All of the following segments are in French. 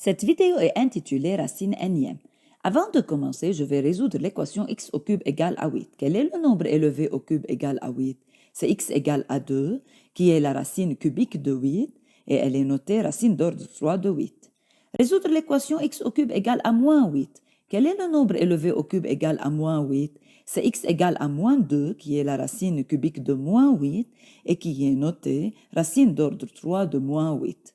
Cette vidéo est intitulée racine énième. Avant de commencer, je vais résoudre l'équation x au cube égale à 8. Quel est le nombre élevé au cube égal à 8? C'est x égale à 2, qui est la racine cubique de 8, et elle est notée racine d'ordre 3 de 8. Résoudre l'équation x au cube égale à moins 8. Quel est le nombre élevé au cube égal à moins 8? C'est x égale à moins 2, qui est la racine cubique de moins 8, et qui est notée racine d'ordre 3 de moins 8.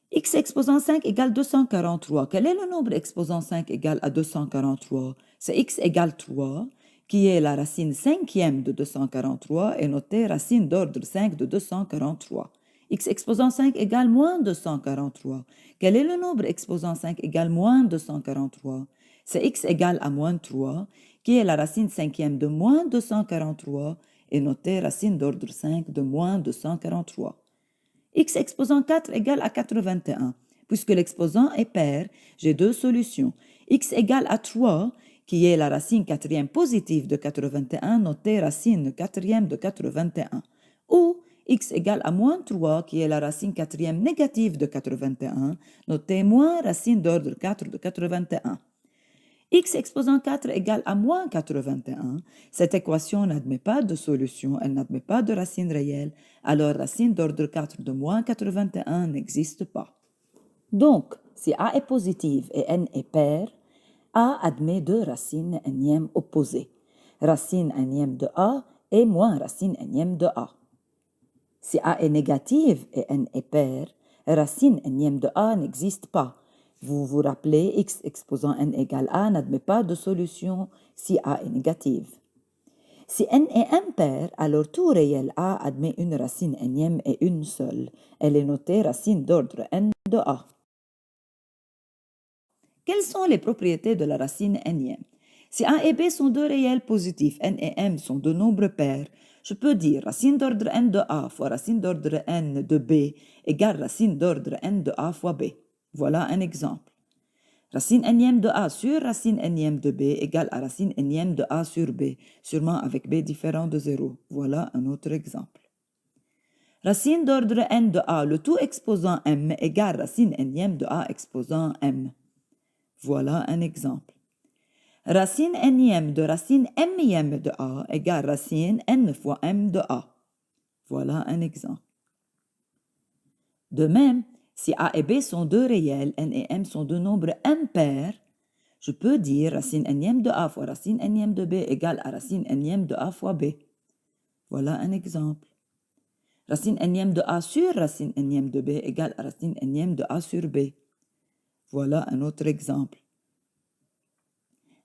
X exposant 5 égale 243. Quel est le nombre exposant 5 égale à 243? C'est x égale 3, qui est la racine cinquième de 243 et notée racine d'ordre 5 de 243. X exposant 5 égale moins 243. Quel est le nombre exposant 5 égale moins 243? C'est x égale à moins 3, qui est la racine cinquième de moins 243 et notée racine d'ordre 5 de moins 243. X exposant 4 égale à 81. Puisque l'exposant est pair, j'ai deux solutions. X égale à 3, qui est la racine quatrième positive de 81, notée racine quatrième de 81. Ou x égale à moins 3, qui est la racine quatrième négative de 81, notée moins racine d'ordre 4 de 81. X exposant 4 égale à moins 81. Cette équation n'admet pas de solution, elle n'admet pas de racine réelle, alors racine d'ordre 4 de moins 81 n'existe pas. Donc, si A est positive et N est pair, A admet deux racines énièmes opposées, racine énième de A et moins racine énième de A. Si A est négative et N est pair, racine énième de A n'existe pas. Vous vous rappelez, x exposant n égale a n'admet pas de solution si a est négative. Si n est impair, alors tout réel a admet une racine énième et une seule. Elle est notée racine d'ordre n de a. Quelles sont les propriétés de la racine énième? Si a et b sont deux réels positifs, n et m sont deux nombres pairs, je peux dire racine d'ordre n de a fois racine d'ordre n de b égale racine d'ordre n de a fois b. Voilà un exemple. Racine énième de a sur racine énième de b égale à racine énième de a sur b, sûrement avec b différent de 0. Voilà un autre exemple. Racine d'ordre n de a, le tout exposant m, égale racine énième de a exposant m. Voilà un exemple. Racine énième de racine mième de a égale racine n fois m de a. Voilà un exemple. De même, si a et b sont deux réels, n et m sont deux nombres impairs, je peux dire racine énième de a fois racine énième de b égale à racine énième de a fois b. Voilà un exemple. Racine énième de a sur racine énième de b égale à racine énième de a sur b. Voilà un autre exemple.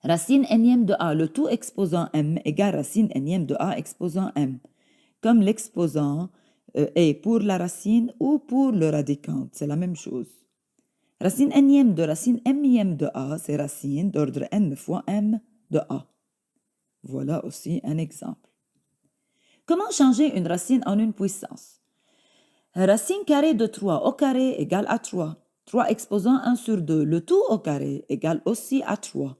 Racine énième de a, le tout exposant m égale racine énième de a exposant m. Comme l'exposant est pour la racine ou pour le radicand, c'est la même chose. Racine énième de racine mième de a, c'est racine d'ordre n fois m de a. Voilà aussi un exemple. Comment changer une racine en une puissance? Racine carrée de 3 au carré égale à 3. 3 exposant 1 sur 2, le tout au carré égale aussi à 3.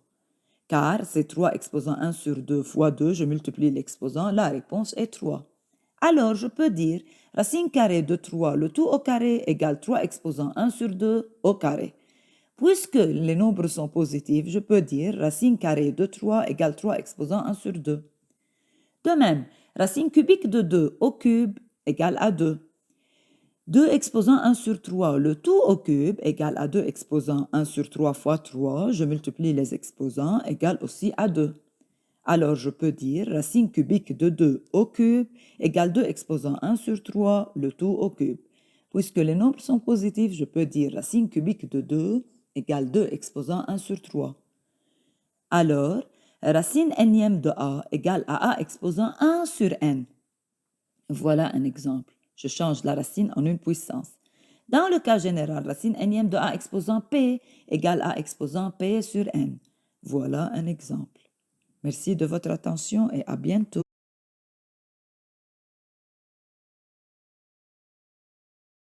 Car c'est 3 exposant 1 sur 2 fois 2, je multiplie l'exposant, la réponse est 3. Alors, je peux dire racine carrée de 3, le tout au carré égale 3 exposant 1 sur 2 au carré. Puisque les nombres sont positifs, je peux dire racine carrée de 3 égale 3 exposant 1 sur 2. De même, racine cubique de 2 au cube égale à 2. 2 exposant 1 sur 3, le tout au cube égale à 2 exposant 1 sur 3 fois 3, je multiplie les exposants, égale aussi à 2. Alors, je peux dire racine cubique de 2 au cube égale 2 exposant 1 sur 3, le tout au cube. Puisque les nombres sont positifs, je peux dire racine cubique de 2 égale 2 exposant 1 sur 3. Alors, racine énième de a égale à a exposant 1 sur n. Voilà un exemple. Je change la racine en une puissance. Dans le cas général, racine énième de a exposant p égale a exposant p sur n. Voilà un exemple. Merci de votre attention et à bientôt.